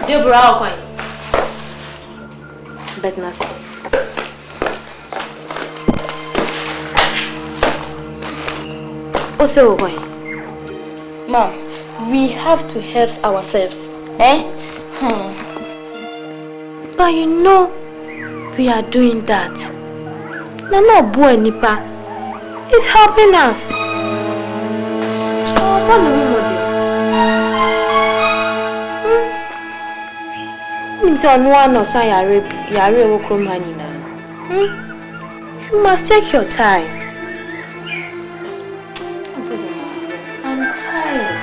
Deborah Okoye. Bet nothing. Also Okoye. Mom, we have to help ourselves. Eh? But you know we are doing that. No boy nipa. It's helping us. You must take your time. I'm tired.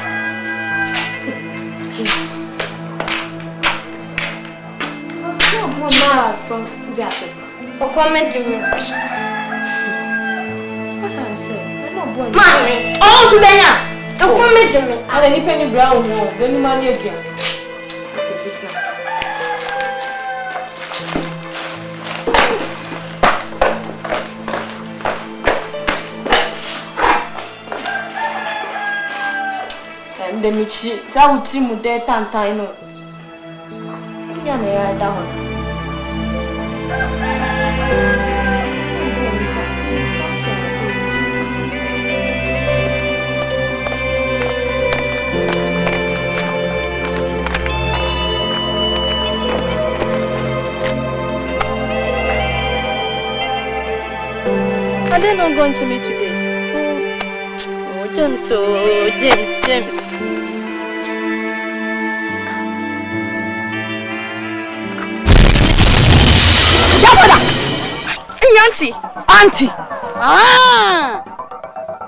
Ah, strong. Yes. Or comment to me. What I say? I'm not born. Mommy. Oh, Subenya. Or comment to me. And any penny brown, no. Then you money again. Okay, this now. And the Michi, so team with their tantino. You're near down. Are they not going to meet today? Oh, James, James. Auntie. Ah.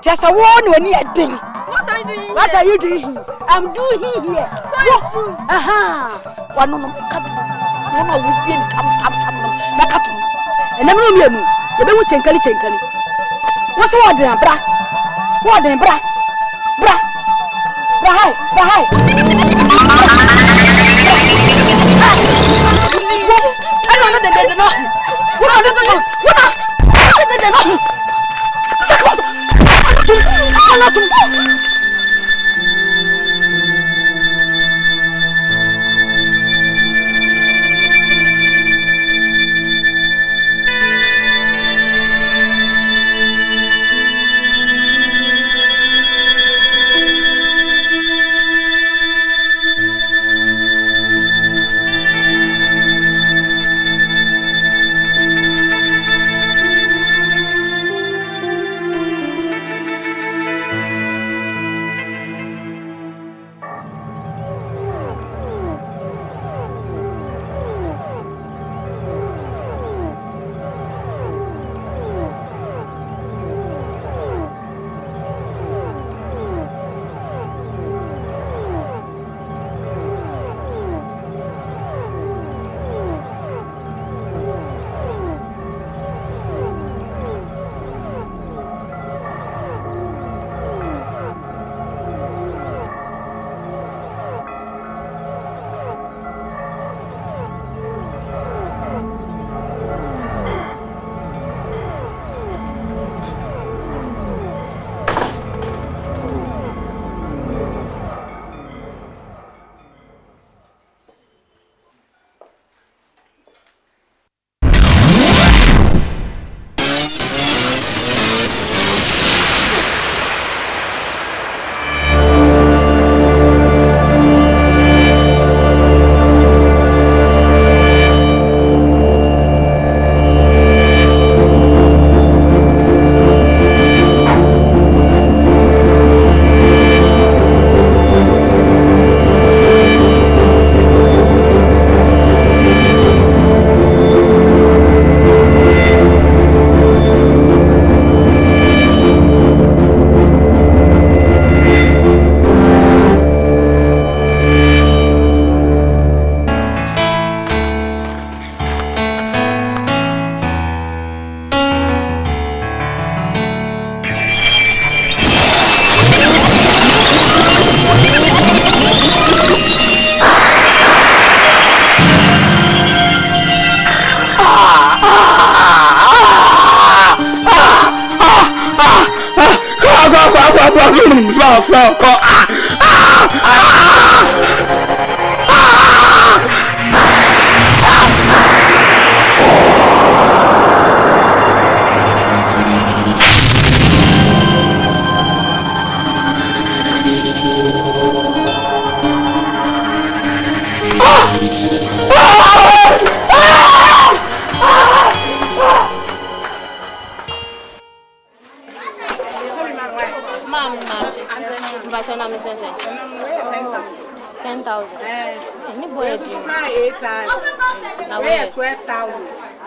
Just a one when you're doing. What are you doing here? What are you doing here? I'm doing here. So it's true. Aha. One no cut. Mama will be come. Nakatu. And I'm no me. You be chenkali. What's what then, bra? What then, bra? Bra. Hi. I don't know the no.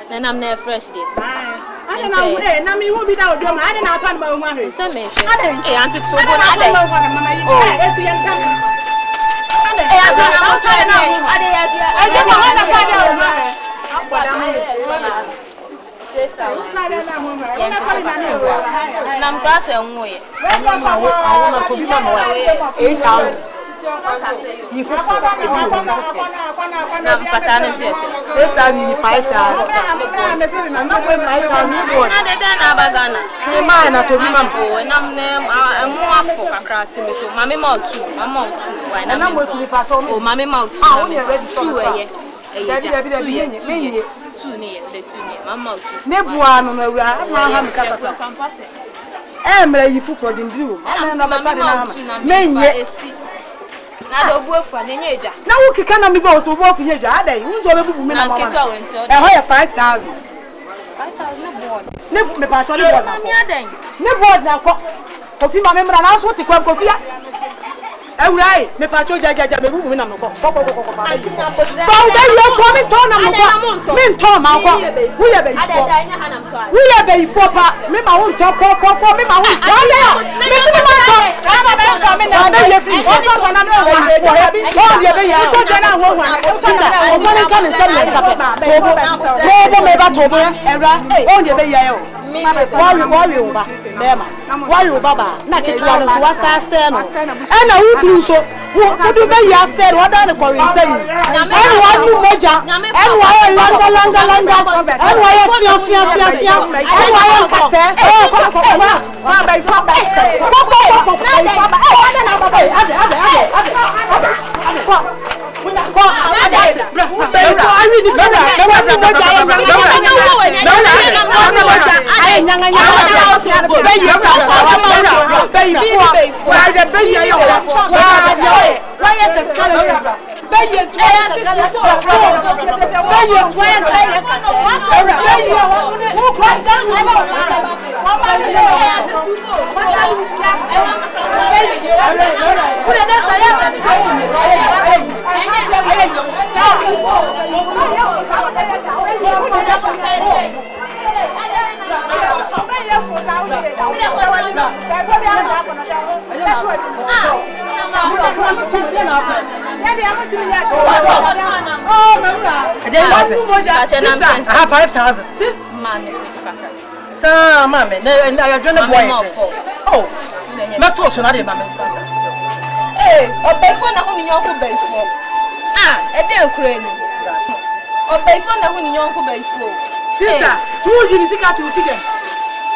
And I'm there fresh day. I don't know where. Now me who be down with I didn't attend my woman. Send me. Hey, Auntie, so good. I Nam class and way. I want to be 8,000. You for Nam patana says 6,000, 5,000. I'm not going 5,000. I did Abagana. Mine to be mamma. And I'm more for a crack to me. So, Mammy Mount, my mouth, and I'm going to the patrol. Oh, Mammy Mount, 2 near the 2 near my mouth. Nebuano, I'm Casa. I'm for the do. I'm not a see. Now, the wolf and Yeda. Now, we can't be both of wolf in Yeda. Who's all the women? I'm going to 5,000. 5,000 never the patrol. Never now. Coffee, my member, and also to come coffee. Right, me patrol jaja me bu na no ko. Fa you coming to na mo ko. Me to ma ko. Who ye be for? Who ye be for pa? Me ma won to ko me ma won. Me si me ma to. Sama be so me na. Na ye free. So na no we for. Oh ye be ye so de na wo wa. O mo ni kan se me sabe. Tobo me ba tobo era. Oh ye be ye o. Worry over. Bema. Worry over ba. Na ketua no so wasa se no. E na wo so would you be ya said what are the Korean saying? Anyone who measure, anyone langa, anyone fear, anyone cassette. Why is a skeleton? I have 5,000. Sir, mammy, and I have done a boy. Oh, not to show that, mammy. Hey, or before the home in your home before. Ah, a damn crazy. Or before the home in your home before. Sister, 2 years ago to see them.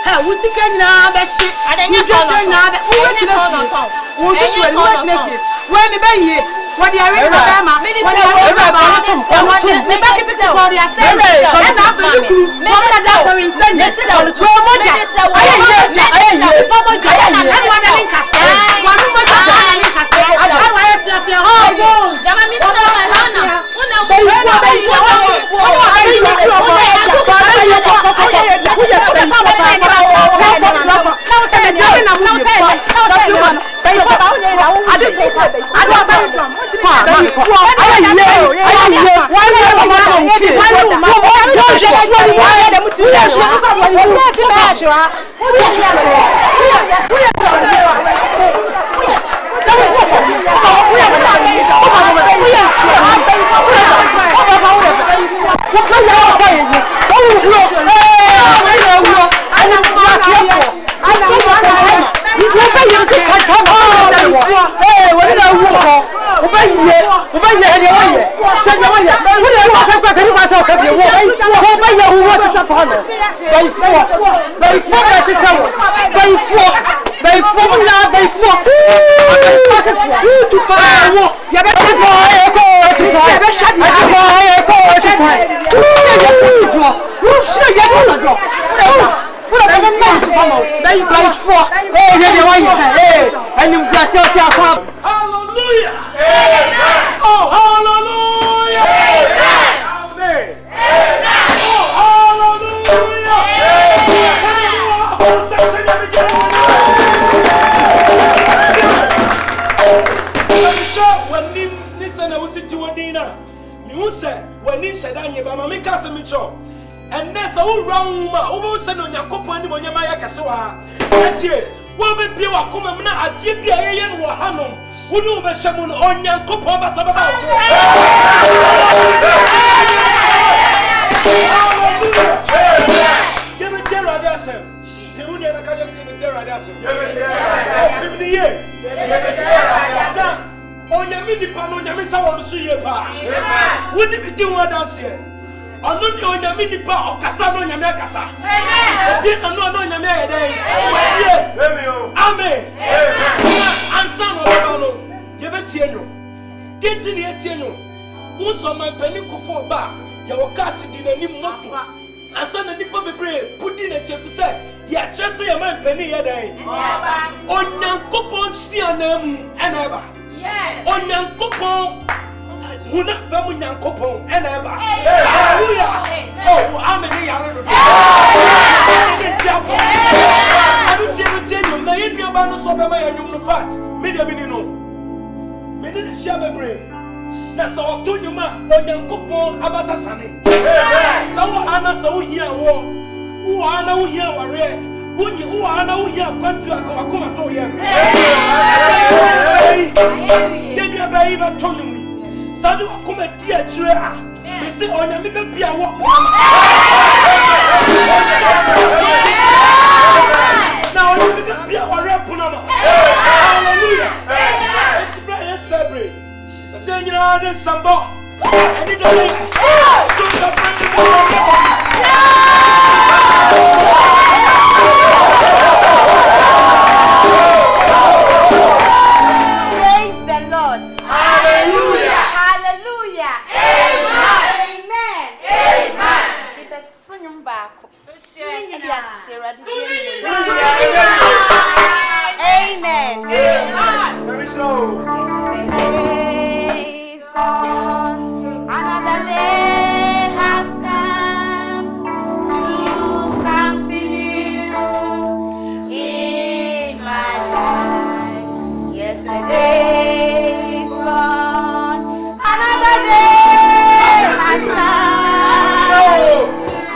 Hey, what's it can now? That shit. I didn't know that. Who went to the phone? Who's she went to the when the baby? What the Irish Bama? What the Irish Bama? The back is the body. I said, and after you, Mama Zapper in Sunday, and that's all wrong. Almost send on your company when you make a soa. That's it. What will be a common at GPA or Hammond? Would you be someone on your company? Radasem. The Union Academy Cemetery Radasem. Onyami pano nyami sawo no suye pa. Woni bi di won dance here. Ono ni onyami nipa okasa no nyami akasa. Obi na no nyami ayede. Amen. Ansa no baba no. Ye betie no. Kenti ni etie no. Unso man pani kofo ba. Ya wakasi di na nim moto. Ansa na nipa bebre pudi na chefu se. Ya chese ya man pani ye dai. Onyankopon si anam enaba. Onyankopon Muna famu nyankopon enaba. Hallelujah. Oh, amen ya ro do. Adu tie no na yen nuaba no so be ma ya nwum no fat. Me de bi ni no. Me ni shia bebre. Na so oto nyuma onyankopon abasa sane. Sa wo ana sa wo hia wo. Wo ana wo hia ware. Wunyi wo ana wo hia kwantu akoma to ye. Ye bia ba yi ba tonu mu. Sadu akoma di akire a. Me se onyame be bia wo. Na onyame be bia ware punama. Hallelujah. It's very celebrate. Say you know this sambo. Any day. Praise the Lord. Hallelujah. Hallelujah. Amen. Amen. Ibet sunyum baako. Amen. Very so. Yesterday is gone. Another day has come. Do something new in my life. Yesterday is gone. Another day has come.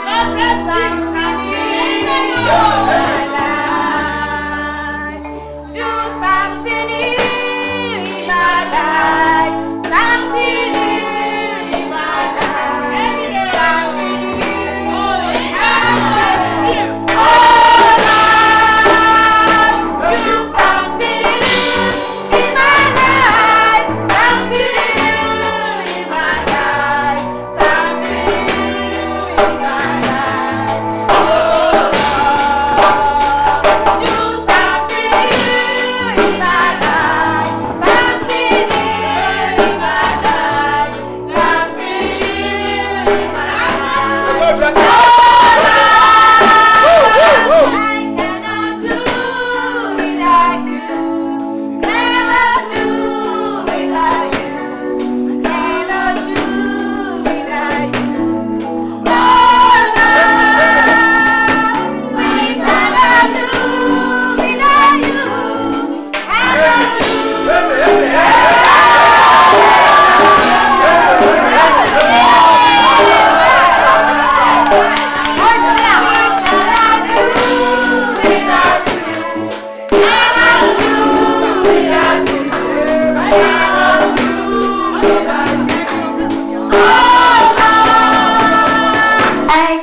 Do something new in my life. Do something new in my life. Something new in my life. Something new in my life. Oh Lord, do something new in my life. Something new in my life. Something new in my life. Oh Lord, do something new in my life. Something new in my life. Something new in my life. God bless you.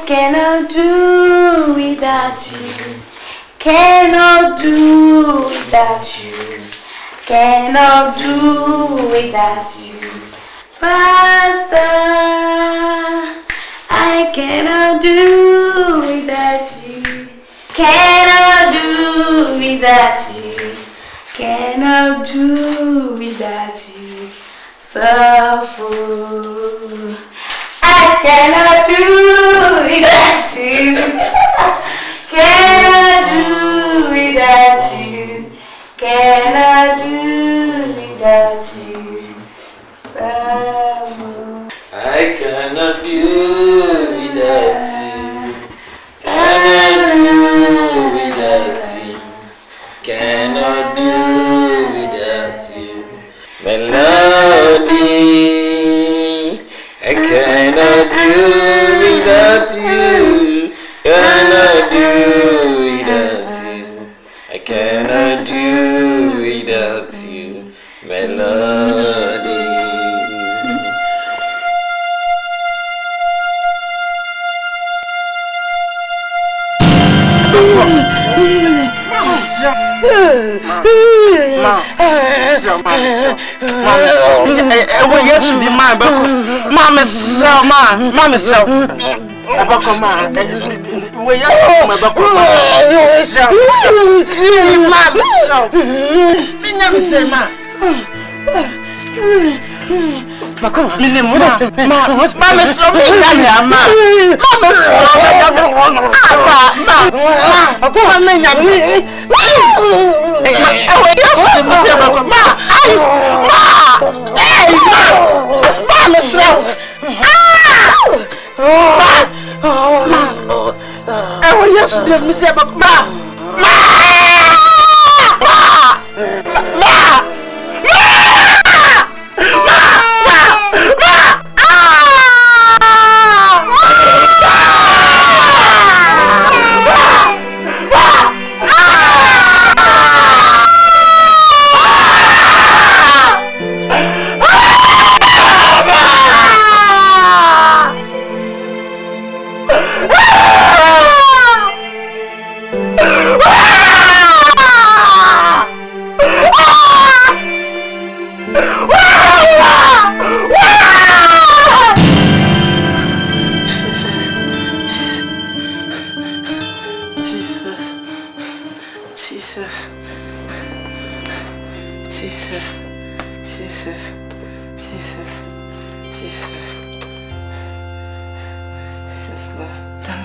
Cannot do without you. Cannot do without you. Cannot do without you. Pastor, I cannot do without you. Cannot do without you. Cannot do without you. Suffer. I cannot do without you. Cannot do without you. Cannot do without you. I cannot do without you. Cannot do without you. Cannot do without you. Melody. I cannot do without you. Cannot do without you. I cannot do without you. Melody.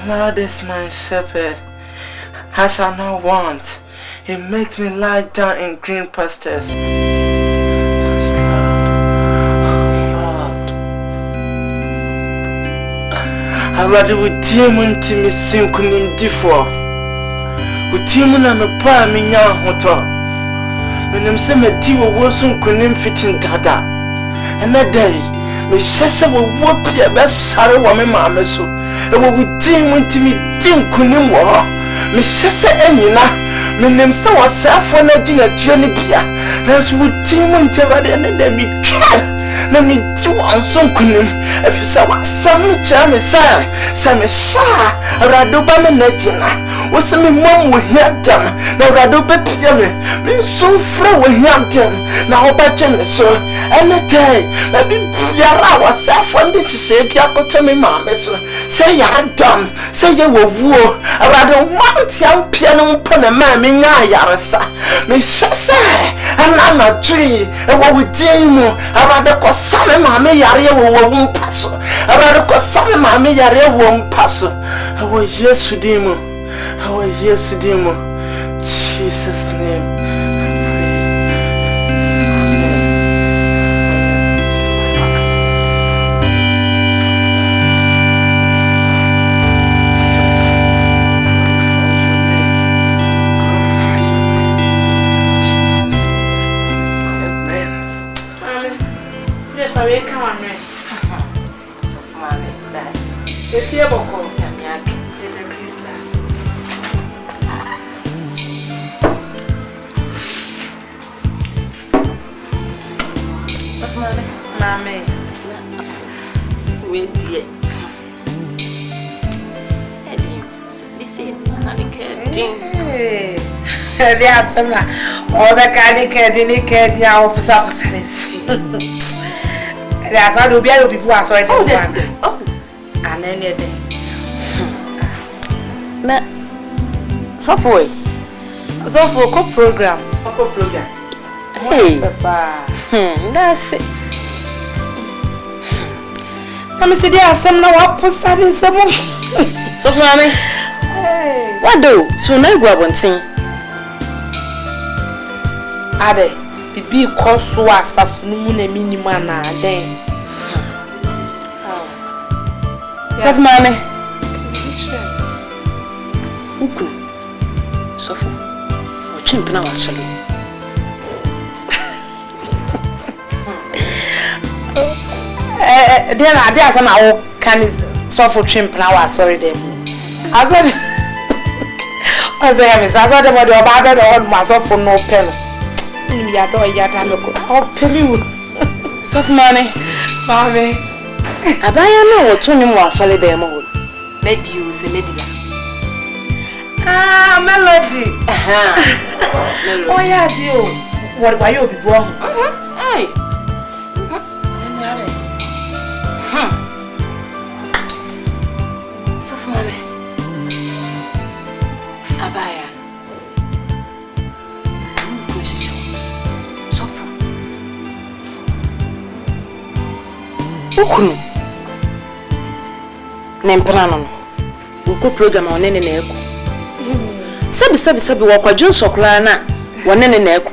Lord is my shepherd, I shall not want. He makes me lie down in green pastures. Yes, Lord. I rather with demon to me sink in differ. With demon and a pa me young hotel. When I'm saying a deal wasn't couldn't fit in dada. And that day, me shessa will whoop your best sorrow woman, mamma so. And what we didn't to me, didn't couldn't war. Miss Chessa Enina, my name so was self when I do a journey. That's what Timon Terradi and then me can. Let me do on some couldn't. If you saw what some charm is, some is shy, a radobama legend. Was some mom will hear them. Now Radobe Piame, me so frail will hear them. Now about so. And a day, maybe Yara was self when this shape Yako to me, mamma. Say you're dumb, say you were war. I rather want young piano upon a man, me yarasa. Me say, and I'm a tree, and what we do, I rather cause some mamma yaria won't pass. I rather cause some mamma yaria won't pass. I was yesterday, I was yesterday, Jesus' name. Come on, man. So, mommy, that's the fear of the Christmas. But, mommy, wait, dear. Eddie, this is Nanny. There's some all the candy candy out of service. That's why the other people are sorry. Oh, and anything. Na, so for co program. Hey, Papa. That's it. I'm sitting there. Some now what person is some. So, mommy. Hey. What do? So now go on thing. Ade. Bibi koso asafunu na minima na den. Sof mame. Uku. Sofu. O chimpna wa solo. Then ade asa na o kan sofu chimpna wa sorry dem. Aso ya mi sa so de mo de oba be do mo sofu no pen. Ya do ya ta me ko o pemi soft money mame abaya no wo to nyum wa sole dem ho medio se media Ah, Melody. Oh yeah, dear. What why you be born? Hey. So for me. Abaya. Ukunu nempra no uko program one ne na eko sabi wakwadwo sokra na one ne na eko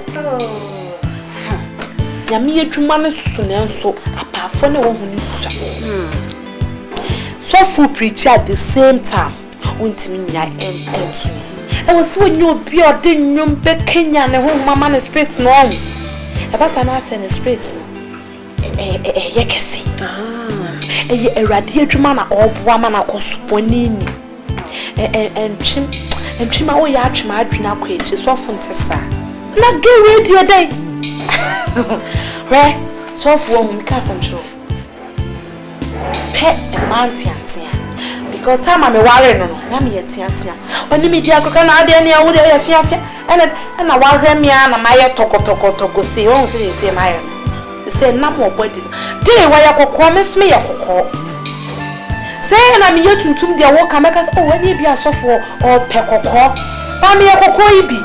nyame adwuma ne susu ne nso apafo ne wo hu ne sua so full preach at the same time untimi nya entu e wo se wonyo obi ode nnwom be Kenya ne ho mama ne spirit no on e ba sa na ase ne spirit no ye kese eye erade adwuma na oboa ma na kosoponi ni entwim a wo ya atwima adwina akwachi so fontesa na ge radio dey re so for hum kasancho pe emantiantia because time me ware no na me yetiantia oni me dia koka na ade ne awo de ya fiafia na wahwe me na maye tokotokotoko se won se maye se na mo body dey wa yakokọ mesome yakokọ say na me yetuntum dia wo kameka oh wani bi asofo o pe kokọ ba me yakokọ ibi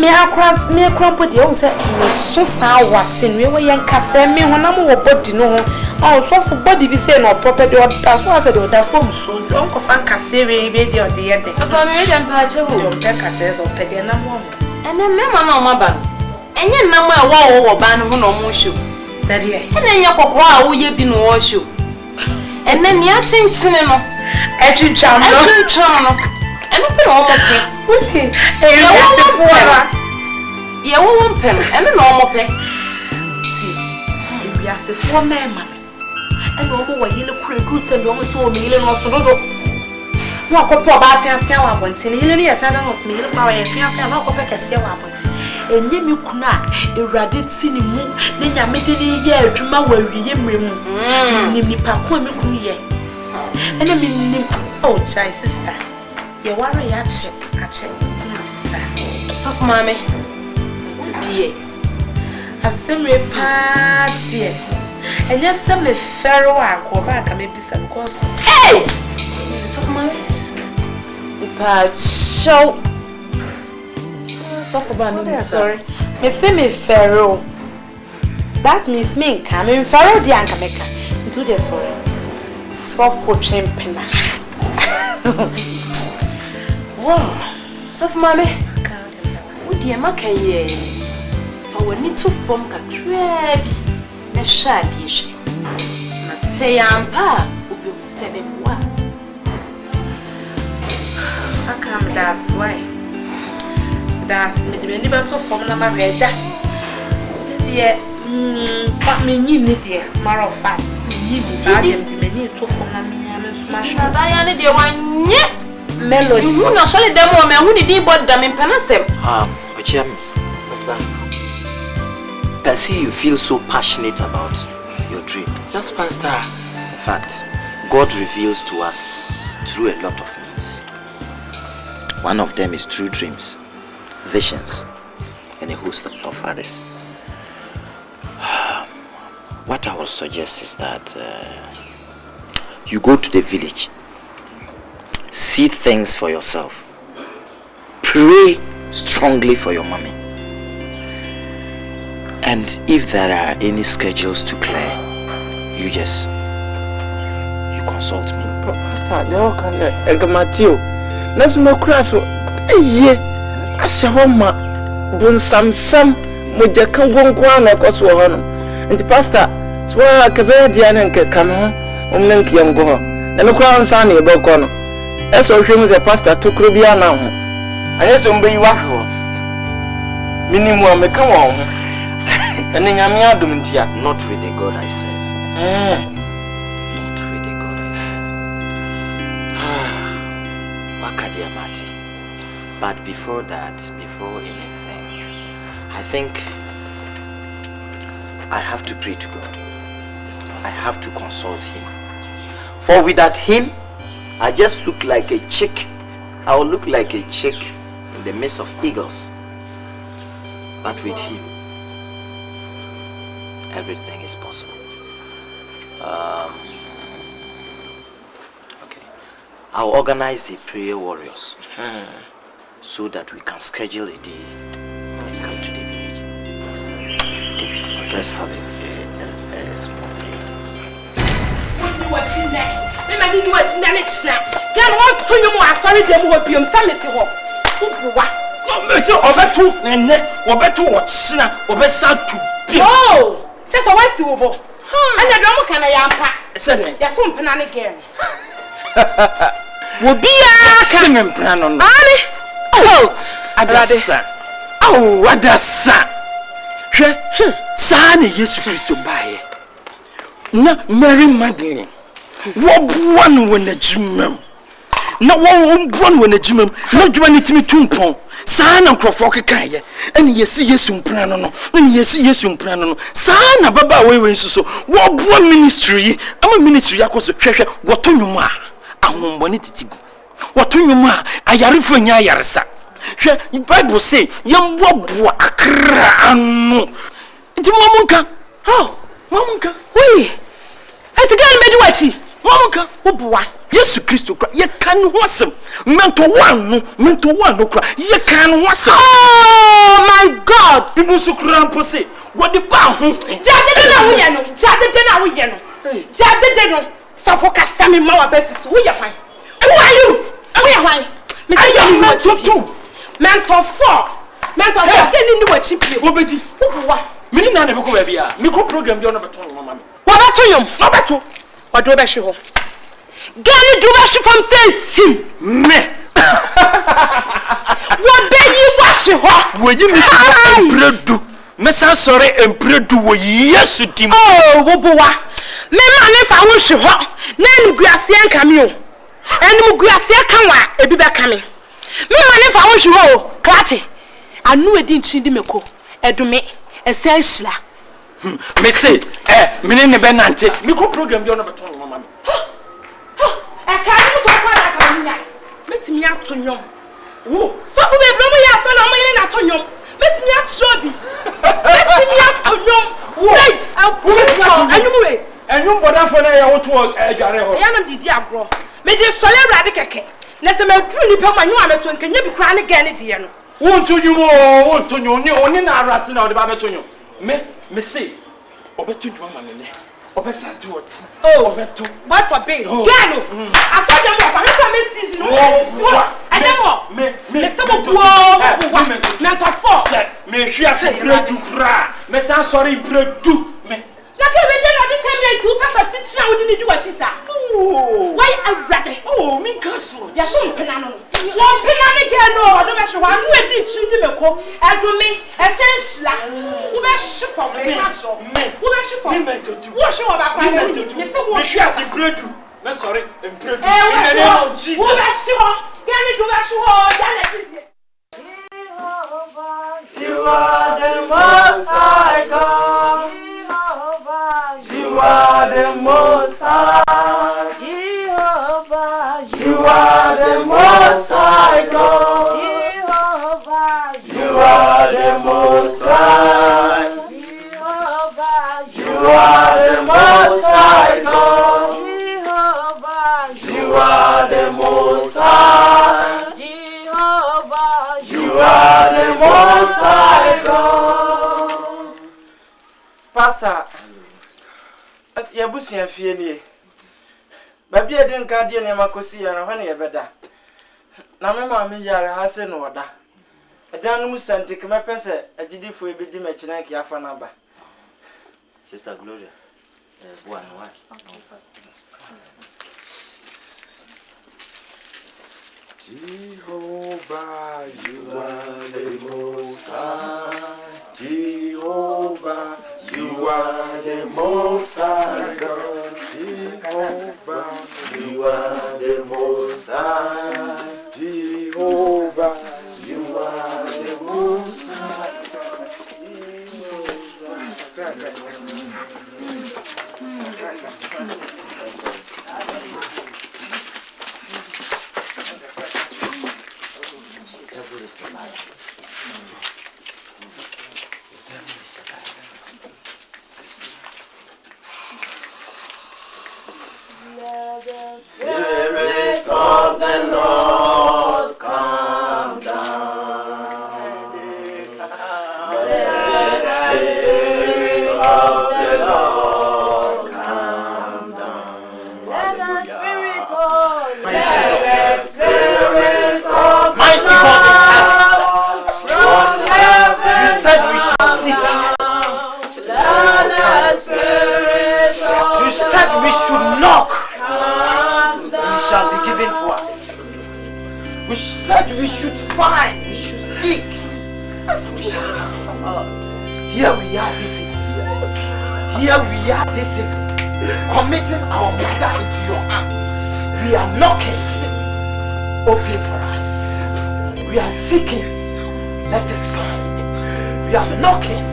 me akra body won se me so sa wase no we yankasa me honam wo body no ho oh sofo body bi say no proper de oda so ase de oda form so on ko fan kase we be de ode ye de so me dem pa che wo pe kase so pe de na mo ene me ma na o ma ba enye na mo e wo ba no ho no mo hwe Daddy, ene nya kokoro a wo ye bi no wo hwe ene ni atinchine no atwitwam no ene pe no mo pe uti e ye wo pe ene no mo pe ti e bi asefo na e ma ene o mo wa yele kure dutem bi o mo se o me yele no so dodo mo akopo ba atiatia wa bonte ne yele ni yeta na no se me yele kwa wa ye fiafia na akopo kese wa bonte enye mi kuna ewrade ti ni mu ne nyame de ni ye adwuma wa wiye mremu ni nipa ko mi kunu ye ene mi ni oh chai sister ye ware ya che ache so mama tie asemre pa tie enye se me fero akọ ba ka me bisa because hey so mama pa show so for me sorry me say me pharaoh that means me come pharaoh di anka meka into the sorry so for champena wow so for me what di maka ye for we need to form kakra bi na sha bi hwe na say ampa obi o say be wa akam that's why that's me the many battle form na ma reja the me nyim ni there matter of fact nyim ba dem the many to form na me smash na ba ya ne de wanye melody you no shall dem o me hu ni din bod da me panasem Ochiam pastor I see you feel so passionate about your dream. Yes pastor. In fact, God reveals to us through a lot of means. One of them is through dreams, visions, and a host of others. What I will suggest is that you go to the village, see things for yourself, pray strongly for your mommy, and if there are any schedules to clear, you consult me. Pastor, no can Egamatio. Let's no crash. Ashahoma Bunsam Mujaka Wonkwana Coswohano. And the pastor, swear Cavadian and Kano, Umlenki Yango, and the crown son of Bocono. As all him the pastor to Crubiana. I have some be wacko. Minimum, come on. And then I'm Yadumintia. Not with the God I serve. Not with the God I serve. Wakadiamati. But before that, before anything, I think I have to pray to God. I have to consult Him. For without Him, I just look like a chick I will look like a chick in the midst of eagles. But with him, everything is possible. Okay. I'll organize the prayer warriors so that we can schedule a day and come to the village. Okay. Let's have a small prayer. What you know? I didn't watch that snap. Can one to you more? Sorry, they will be on Sunday. No, Obetu, and Obetu, what snap, Obesatu. Oh, just a white silver. And the drama can I am said it. There's some pen again. Would be a singing plan on Annie. Oh, Adassa. Oh, Adassa. Son, yes, Christo by not Mary Magdalene. What one when a Jimum? Not one when a Jimum, not humanity to pon. Sana Crofoka Kaya, and yes, prano, and yes, prano. Sana Baba way so. What one ministry? I'm a ministry, I was a treasure. What to you, ma? I won't want it to go. What to you, ma? I yarifanya yarsa. The Bible say, young Bob Akra. It's Mamunka. Oh, Mamunka, we. It's again, Bedwachi. Mamunka, Obua. Yes, Christo, you can wash him. Mental one, no cry. You can wash him. Oh my God! People so cramp pussy. What the bow? Jadeno. Suffoca Sammy Moa Bettis. Who are you? I am not two. Mental 4. Mental 4. Then you were cheap. Obedi. Minna never go here. Micro program, you're not a mamma. What about you? What about you? What do I show? Get do wash from say me. What baby wash her? Will you miss bread do? Miss sorry and bread do yes to him. Oh, Boboa. Me man if I wish her. Then Gracia cameo. And Gracia canwa, a biba coming. Me man if I wish her. Clatte. I knew a didn't see the meko. Edume, a seshla. Me say, Minnie Benante, Miko program, you're not a mamma. I can't go for Let me out to you. So for me, Brother, yes, so I'm not to you. Let me out, Shabby. Let me out to you. Wait, I'll put you anyway. And you bother for I want to Jarro. I am the Diablo. May the Solar Radical. Let's make truly put my new amateur and can you be crying again at the end? Won't you want to know only now, Rassin or the Babatonio? Me say, Obetu Drama. Obesa to what? Oh, Obetu. What for bail? Gano. I saw them off. I don't miss season. I never. Me some poor. Mental force. Me she has a bread to cry. Me say sorry bread do. Me. Like we did not tell me to pass a teacher we didn't do what she said. Oh. Why I rather? Oh, me castle. Yes, penano. One penano again. No, I don't know. I knew it didn't shoot them a call. I do me essential. Who was ship for me? Who was ship for me? What's your about my me? She has a bread. Me sorry, and bread. In the name of Jesus. Who was sure? Can you do what you want? You are the most high God. You are the most high. Jehovah. You are the most high God. Jehovah. You are the most high. Jehovah. You are the most high God. Jehovah. You are the most high. Jehovah. You are the most high God. Pastor. Ya busi ya fie nie. Baby e den ka de ne makosi ya na hwane ye beda. Na me ma me yare ha se no oda. Edan no musantik me pese agidifo e bedi me kina ki afa na ba. Sister Gloria. One. Okay, Pastor. Jehovah, you are the most high. Jehovah, you are the most high God. Jehovah, you are the most high. Jehovah, you are the most high. should knock and it shall be given to us. We said we should find, we should seek, we shall find. Here we are this evening. Here we are this evening, committing our mother into your hands. We are knocking. Open for us. We are seeking. Let us find. We are knocking.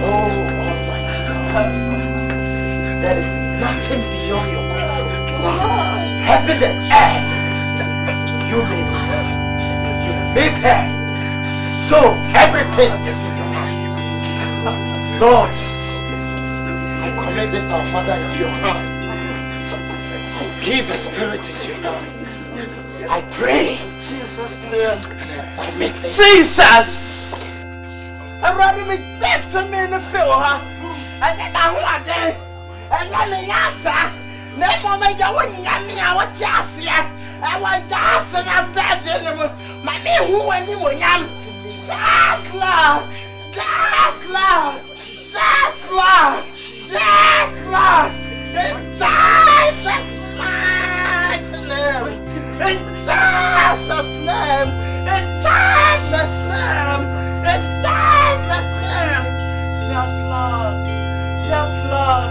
Oh, Almighty God. There is nothing beyond your control. Heaven and earth. You made it. You made her. So everything is in your hand. Lord, I commit this our mother into your hand. Give a spirit into your hand. I pray. Jesus' name. Commit. Jesus! I'm ready to take to me in the field, huh? And then I want it. And let me answer. No moment you wouldn't get me. I was just here. I was just and I said, my me who and you when I'm just Lord. Just Lord. Just Lord. Just Lord. In Jesus' mighty name. In Jesus' name. In Jesus' name. In Jesus' name. Yes, Lord. Yes, Lord.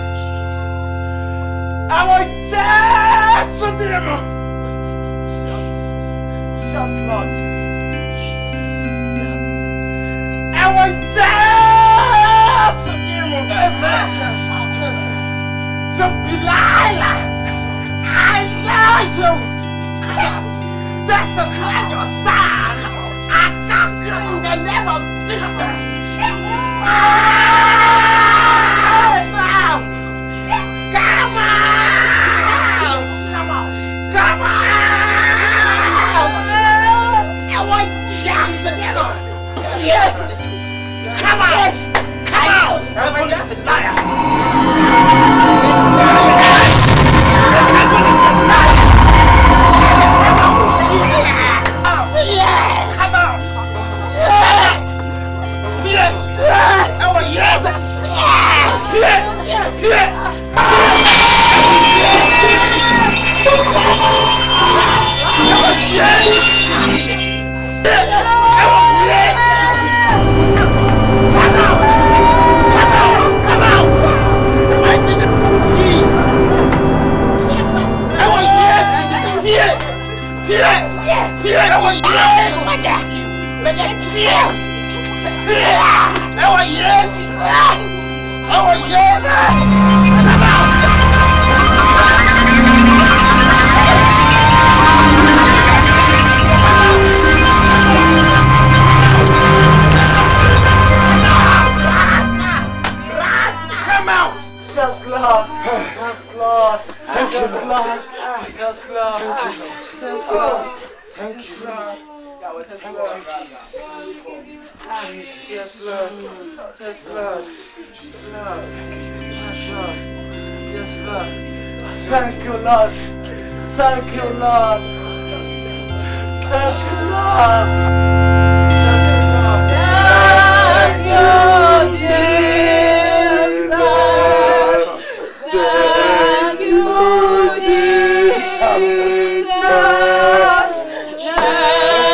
I want just to them. Yes, Lord. I want just to them. Amen. So Delilah, I love you. This is not your son. I cast you in the name of Jesus. Now, come on! Come on! Come on! I want just to get on. Yes! Come out! Come out! Everyone is a liar! Thank you, Lord. Thank you, Lord. Thank you, Lord. Thank you, Jesus. Thank you, Jesus.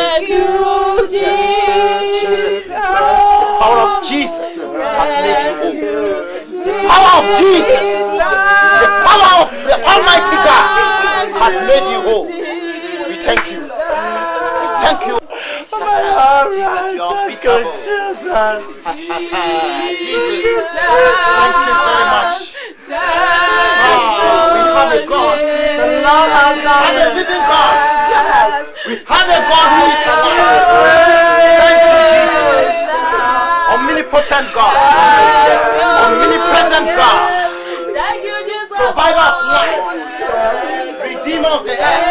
Thank you, Jesus. The power of Jesus has made you whole. The power of Jesus. The power of the Almighty God has made you whole. We thank you. We thank you. Jesus, you are unbeatable. Jesus, thank you very much. We have a God. The Lord has done a living God. We have a God who is alive. Thank you, Jesus. Omnipotent God. Omnipresent God. Provider of life, Redeemer of the earth.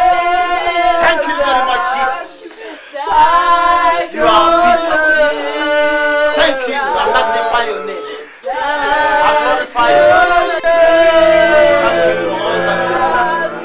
Thank you very much, Jesus. You are unbeatable. Thank you. I magnify your name. I glorify your name. Thank you for all that you have done.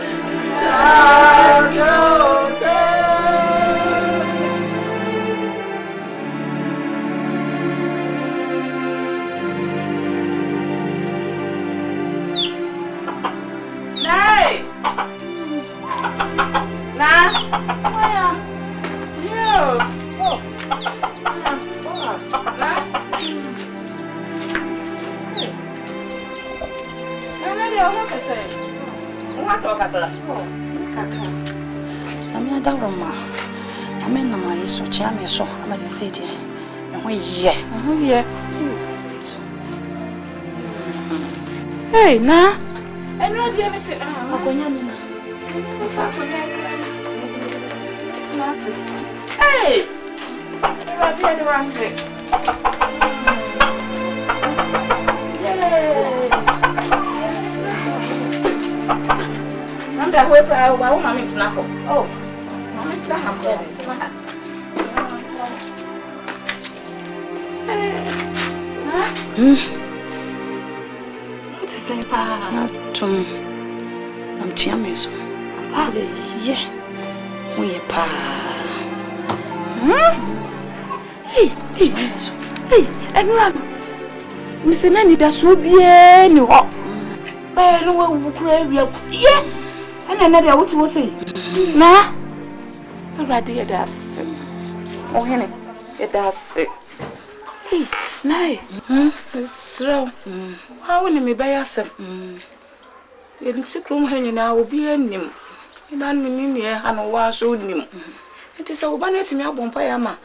I want to say. What talk about? I'm not down, ma. I'm in my so charming, so I'm at the city. Yeah. Hey, na. And what do you say? I'm going to hey! I'm sick. I'm the whip. I want my meat now. Oh, my meat's not happening. What's the same pa? I'm Chiameso. Yeah. We are pa. Hey, and run. Miss Nanny, that's so bien. But no one will cry. Yeah. And another what was say. Nah. Already does. Oh, Henry, it does. Hey, nay. So, how will me buy us? In sick room hanging now will be a name. Man, me near and was so nim. It is a bonnet me up on Payama.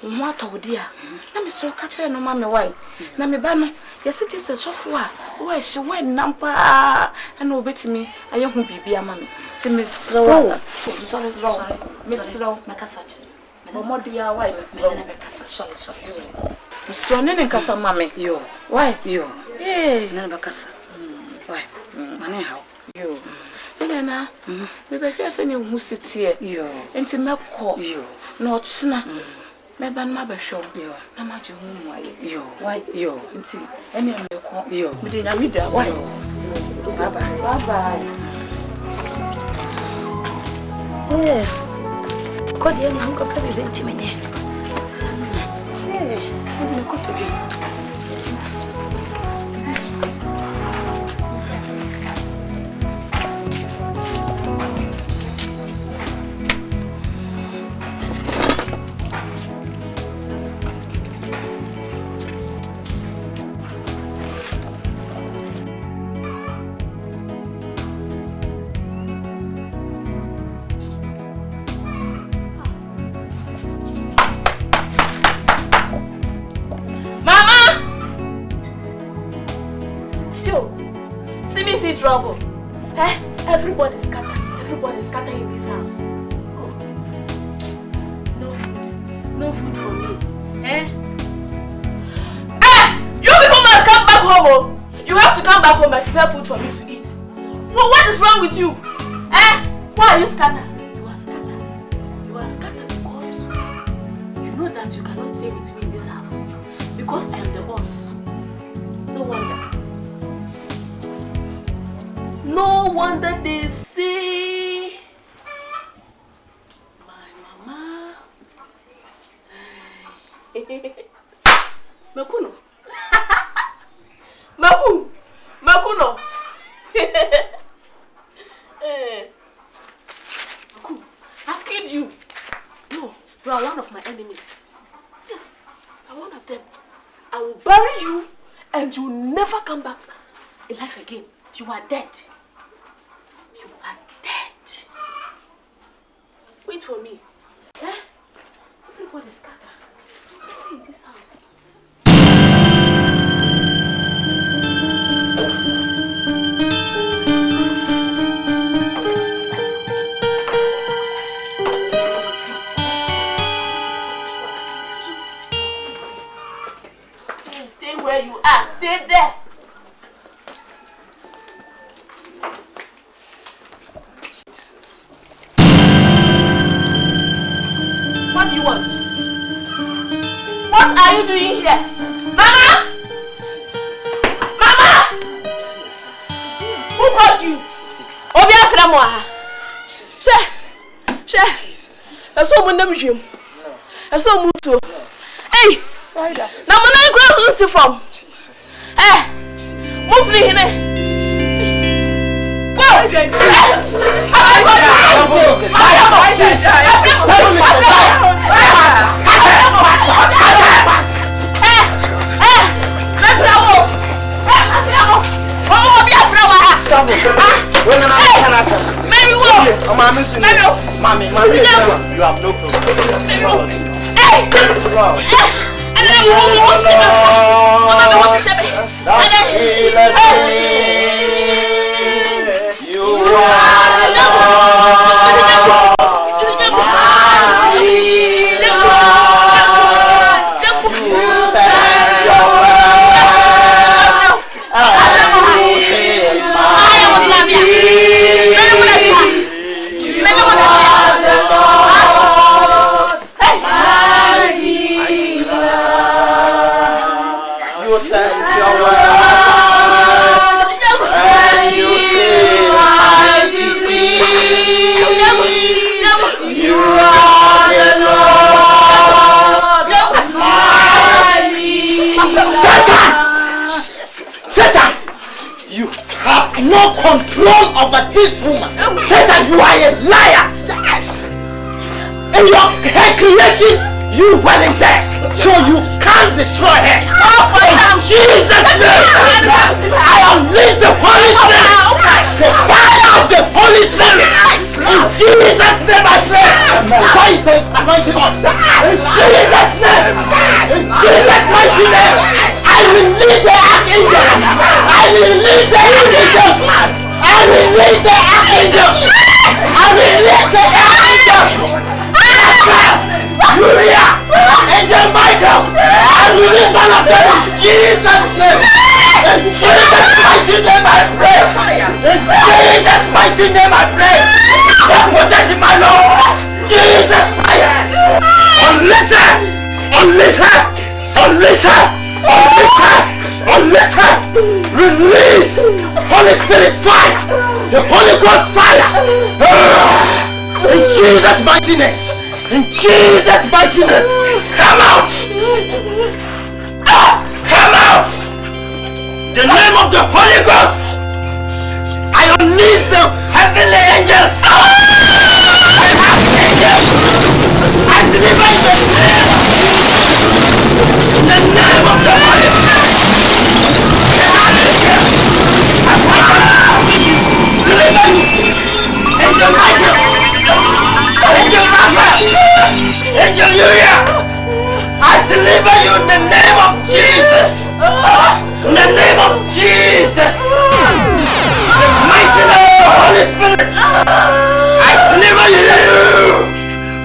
What oh dear. Let me so catch her no mammy why. Nammy Banner, yes, it is a software. Why she went nampa and no bet me. I don't be a mammy. To Miss Row. Sorry, Miss Row, AKASA. More dear, why, Miss Row, AKASA, sorry. Miss Ronan and Casa mammy. You. Why? You. Eh, never AKASA. Why? Money how? You. Nana, maybe I say you who sits here. You. And to make call you. Not snap. Maybe I'm not sure. You. No matter whom why. You. Why? You. And see, any of your call. You. We didn't read that. Why? Bye bye. Bye bye. Eh. God, you haven't got to be intimate. Eh. I'm going to be. Trouble. Eh? Everybody scatter in this house. Oh. No food for me. Eh? You people must come back home. Oh. You have to come back home and prepare food for me to eat. Well, what is wrong with you? Eh? Why are you scattered? You are scattered because you know that you cannot stay with me in this house. Because I am the boss. No wonder. No wonder they see my mama. Makuno. Makuno. Maku, I've killed you. No, you are one of my enemies. Yes, I'm one of them. I will bury you and you will never come back alive again. You are dead. You are dead. Wait for me. Eh? Everybody scatter. Stay in this house. Stay where you are. Stay there. What do you want? What are you doing here? Mama! Mama! Who called you? Obia Framoa. Chef. I saw my name. I saw Mutu. Hey! Now, when I cross the from. Eh? Move me here. Go! suffer. When I'm can I suffer? Maybe what? Oh, mommy, mommy, you have no problem. Hey! And then you are the no control over this woman. Satan, you are a liar. In your head creation, you weren't there, so you can't destroy her. In Jesus' name, I unleash the Holy Spirit, the fire of the Holy Spirit. In Jesus' name, I pray. Why is this anointing on? In Jesus' name, in Jesus' mighty name, I release the archangels. I release the archangels. I release the archangels. I release the archangels. Uriah, Angel Michael, I release all of them in Jesus' name. In Jesus' mighty name I pray. In Jesus' mighty name I pray. Stop possessing my Lord. Jesus fire. Unleash her. Unleash her. Unleash her. Unleash her. Unleash her. Release Holy Spirit fire. The Holy Ghost fire. In Jesus' mighty name. In Jesus' mighty name, come out! Come out! The name of the Holy Ghost! I unleash the heavenly angels! I deliver the name of Jesus! In the name of the Holy Ghost! Deliver you! Angel Michael! Angel Raphael! Angel Uriah! I deliver you in the name of Jesus! In the name of Jesus! The mighty name of the Holy Spirit! I deliver you!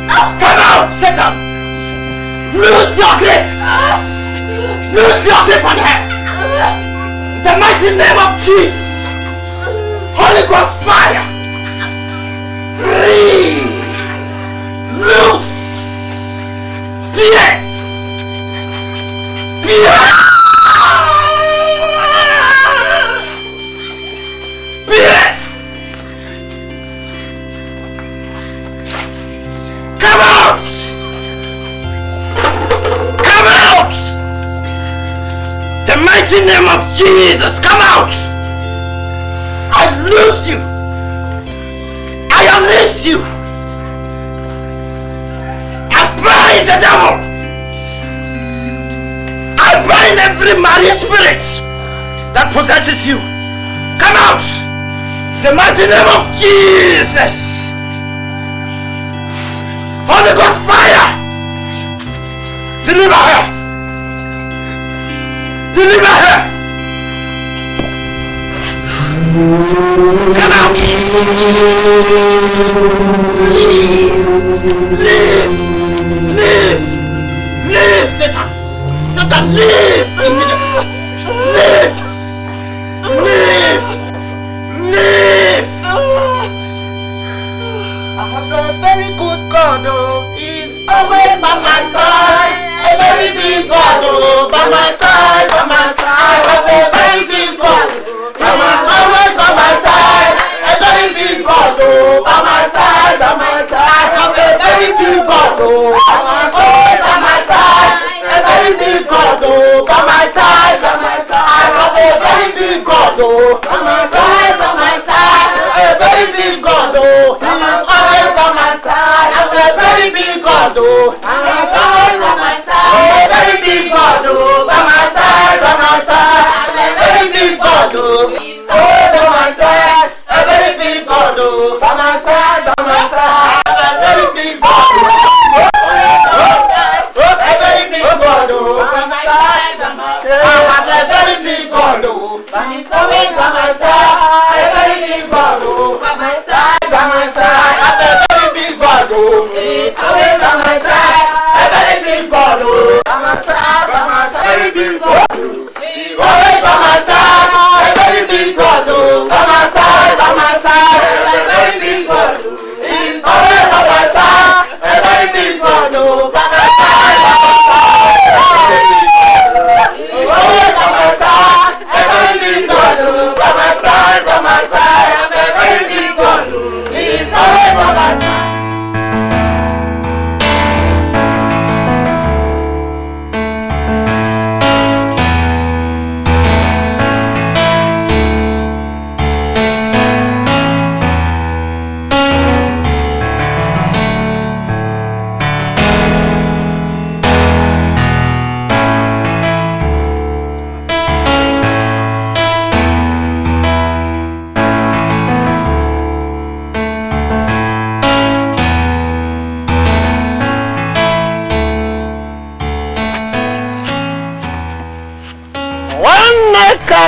Come out, Satan! Lose your grip! Lose your grip on her! The mighty name of Jesus! Holy Ghost fire! Free! Loose! Pierre! Pierre! Pierre! Come out! Come out! The mighty name of Jesus, come out! I loose you! I unleash you! Bind the devil! I bind every marine spirit that possesses you. Come out! The mighty name of Jesus! Holy Ghost fire! Deliver her! Deliver her! Come out! Leave! Leave! Live! Live, Satan! Satan, live! Live! Live! Live! I have a very good God, oh, he's always by my side. A very big God, oh, by my side, by my side. I have a very big God, he's always by my side. A very big God, oh, by my side, by my side. I have a very big God, oh, by my side, by my side. A very big God, oh, by my side, by my side. I have a very big God, oh, by my side, by my side. A very big God, oh, he is always by my side. I'm a very big God, oh, by my side, by my side. A very big God, oh, by my side, by my side. I'm a very big God, oh, by my side.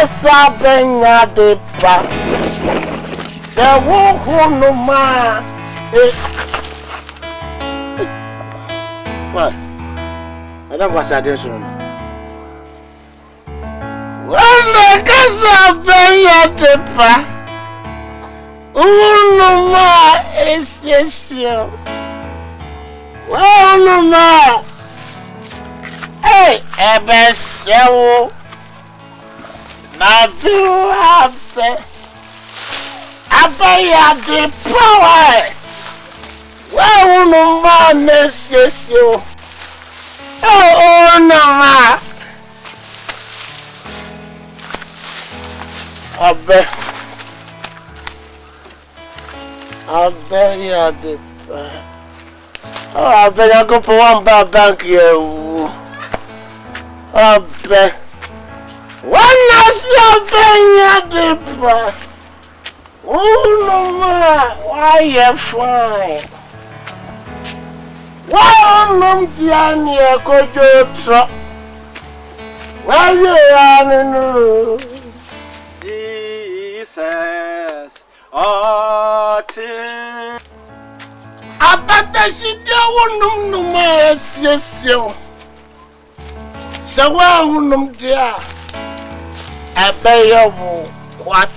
kasa benya de pa. Se wo hunu ma. What? I don't want to say Wanda kasa benya de pa. Hunu ma esesio. Hunu ma. Hey, ebesewo. Na view Abaya the power. Well, no man, yes, you. Oh, no, Abaya the power. Oh, I better go for one bank here. One is your Benya. Oh no, ma, why you fine? Why no, Diani, a good why you are Jesus, oh, I bet that she don't know, yes, you. So, well, dear. I bet you what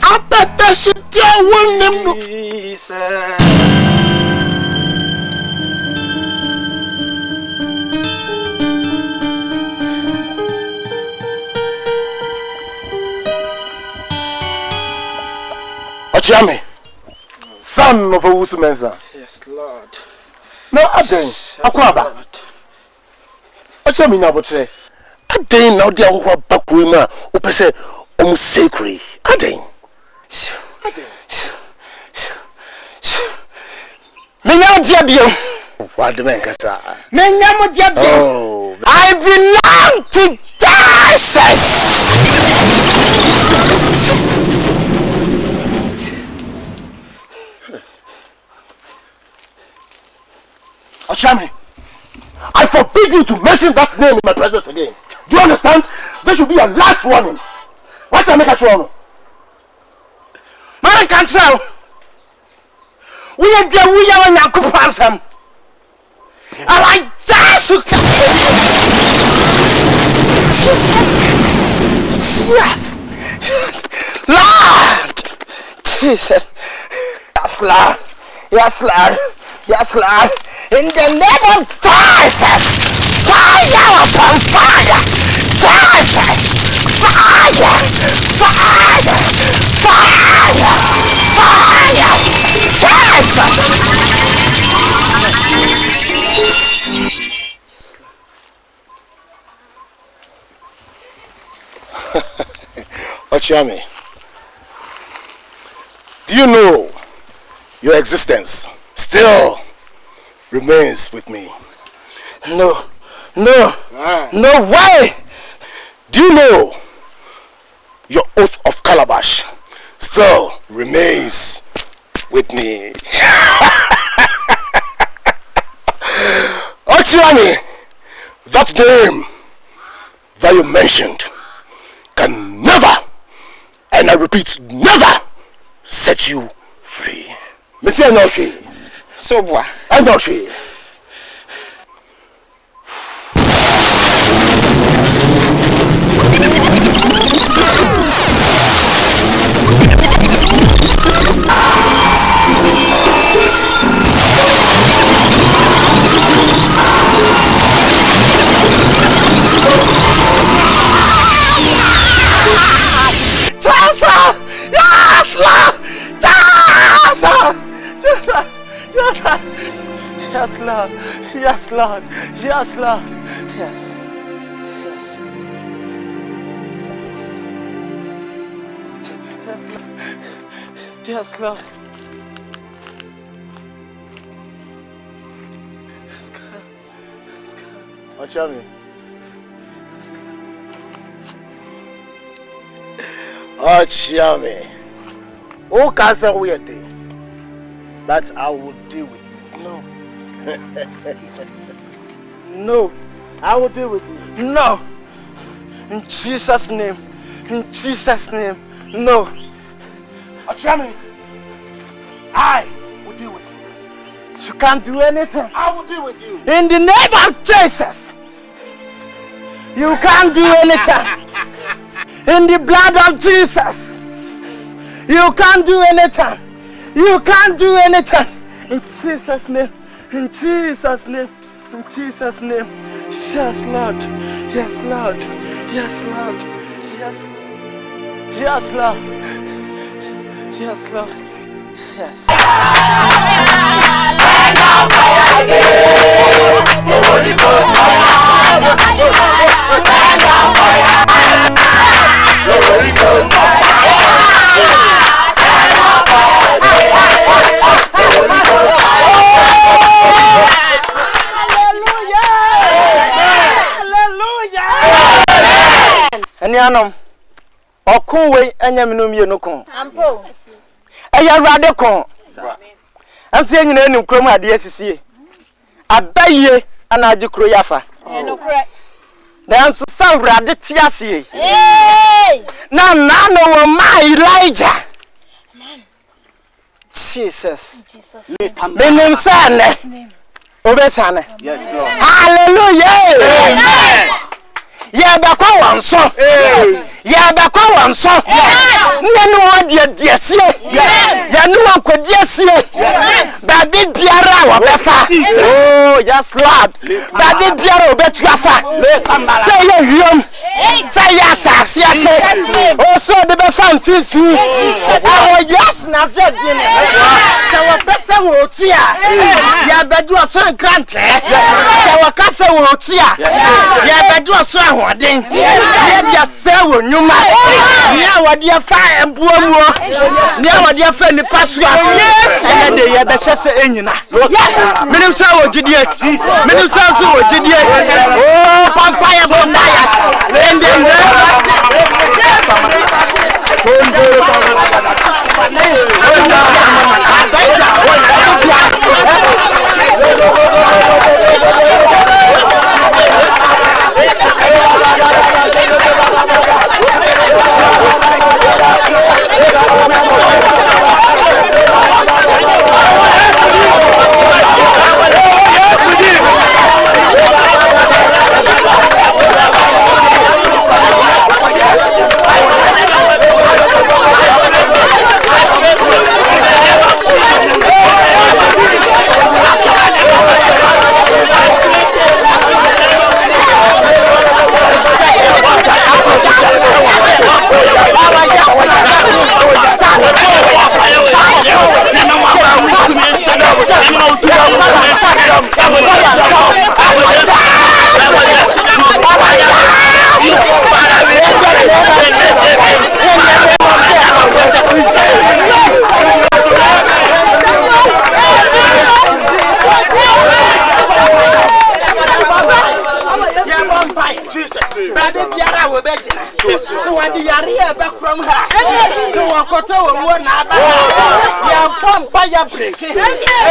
I bet that she don't want Jesus. Ochami, son of a Wusumenza. Yes, Lord. No, Aden, Aquaba. Ochami Nabotre. Aden, now dear, who are Bakurima, who per se, sacred. Aden. Menya diabio. What the man kasa? Menya mo diabio. Oh, I belong to Jesus. Ashami, I forbid you to mention that name in my presence again. Do you understand? There should be a last warning. What's I make a show? Man, I can't tell. We are there, we are on your ransom. And I just look at Jesus. Lord. Jesus. Yes, Lord. Yes, Lord. Yes, Lord. In the name of Jesus. Fire upon fire. Jesus. Fire. Fire. Fire. Fire. Jesus. Ochiami, do you know your existence still remains with me? No, no, no way! Do you know your oath of calabash still remains with me? Ochiami, that name that you mentioned can never, and I repeat, never set you free. Monsieur Noshi. So what? Noshi. Yes, Lord. Yes, Lord. Yes, Lord. Yes. Yes. Yes, Lord. Yes, God. Watch out, me. Watch out, me. Who can say weird thing? That I will deal with you. No. No, I will deal with you. No, In Jesus' name. In Jesus' name. No. I will deal with you. You can't do anything. I will deal with you. In the name of Jesus. You can't do anything. In the blood of Jesus. You can't do anything. You can't do anything. In Jesus' name. In Jesus' name. In Jesus' name. Yes, Lord. Yes, Lord. Yes, Lord. Yes, Lord. Yes, Lord. Yes, Lord. Yes. Send out fire again. The Holy Ghost fire. Send out fire. The Holy Ghost fire. Send out fire again. The Holy Ghost fire. Hallelujah. Hallelujah. Enianom. Okunwe enyaminum ye no kon. Ampo. Eya rade kon. Amse nyina enim krom ade asisie. Abaye ana age kro yafa. Enokre. Nanso sa rade tiasie. Hey! Na no wo ma Elijah. Jesus. Menim sane. Obesane. Yes, Lord. Hallelujah. Amen. Ya bakwa wanso. Ya bakwa wanso. Nenu ode diesie. Ya nu ankodiesie. Baby biara wa befa. Oh, yes Lord. Baby biara obetuafa. Say ye wiom. Say ya sase ase. Oh, so de befa mfifi. Oh, yes na se dine. Say wo pese wo tua. Ya bedu aso grant. Say wo kase wo tua. Ya bedu aso ahoden. Ya bia se wo nyuma. Nia wode afa embuamuo. Nia wode afa ni pasua. Ene de ye be hye se enyina. Minim se wo gidie. Minim se so wo gidie. Oh, pampa ya bomba ya. Ende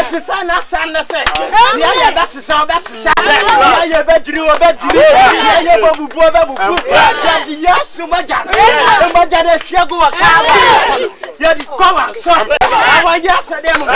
Efisana sanese ya ya basisa ya bedri ya babubu ya di yasu magana magana fiago wakaba ya di kowa so awa yasa dem baba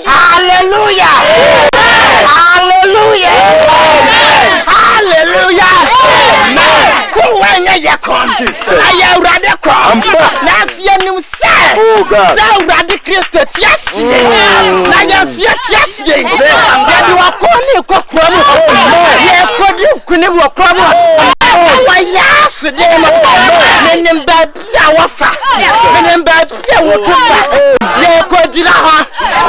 Hallelujah! Hallelujah! ya kon aya urade kon na sia nim se urade Kristo tiasi na ya sia tiasi ye di wakoni kokura mu ye kodi kuni wakura mu wa yasu de ma menem ba bia wafa menem ba bia wotufa ye kodira ha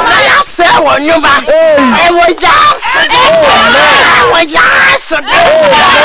na ya se wonyuma e wo yasu de wo yasu de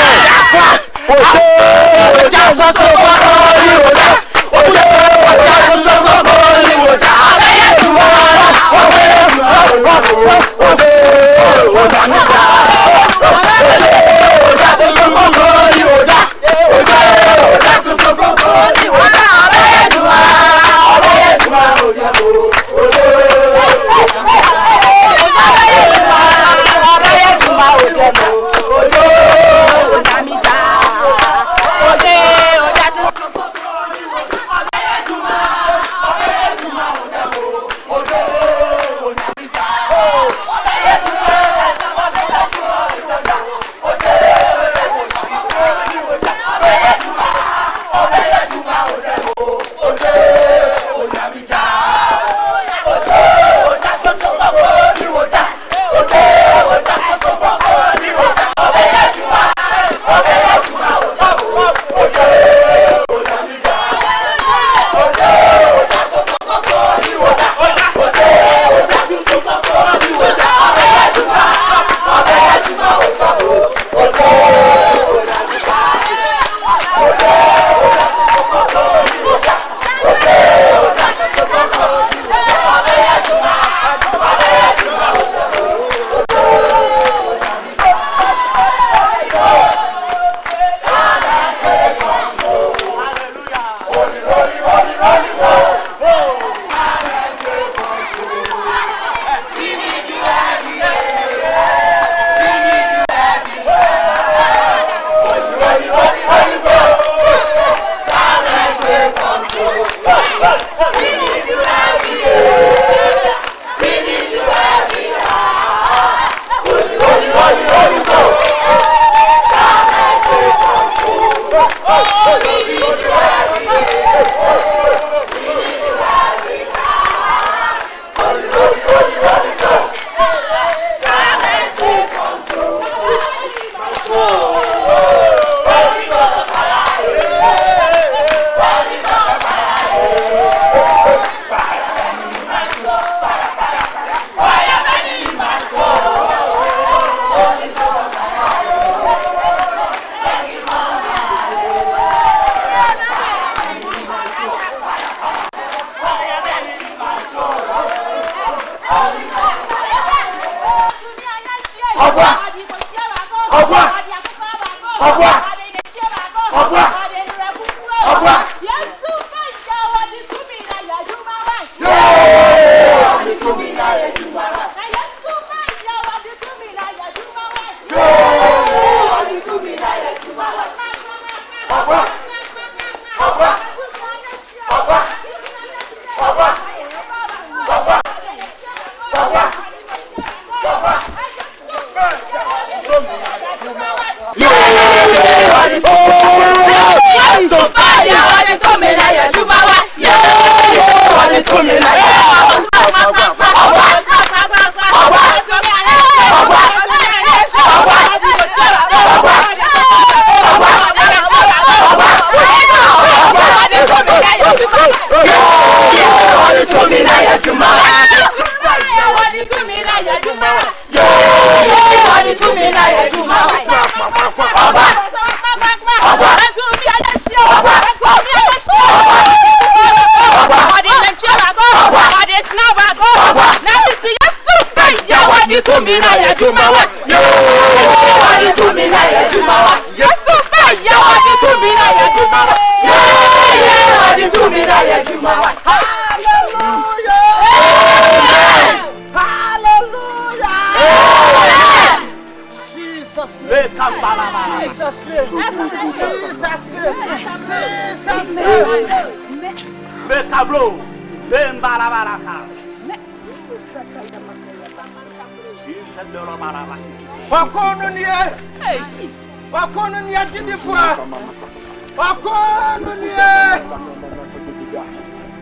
Wakono nie.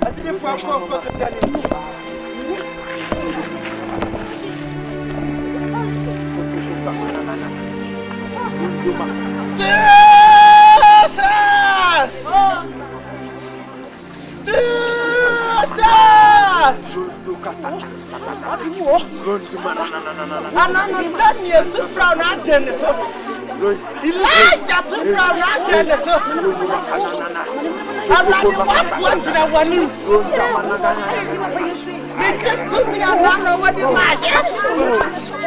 Adini fo akoko to dani. Jesus! Jesus! Anano Daniel sufra na agene so. Elijah sufra na agene so. Abadi what na wani. Make it to me anano what the majes.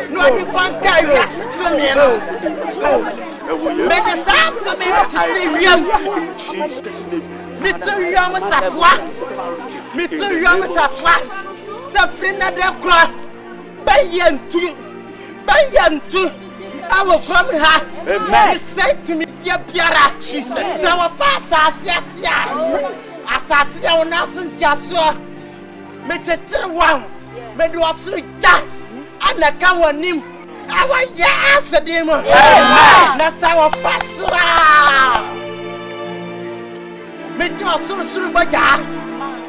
No the banka yes to me no. Make the sound to me to tiriam. Mituriam safwa. Mituriam safwa. Safrina de kwa. Bayentu. I will come here. Amen. He said to me, Piara, Jesus. Our fast Asasia on Asuntiasua. Metre one. Meduasuja. And the Kawanim. Our yes, a demon. Amen. That's our fast. Meduasuja.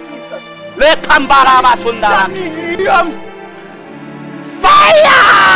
Jesus. Let Kambara Sundara. Fire!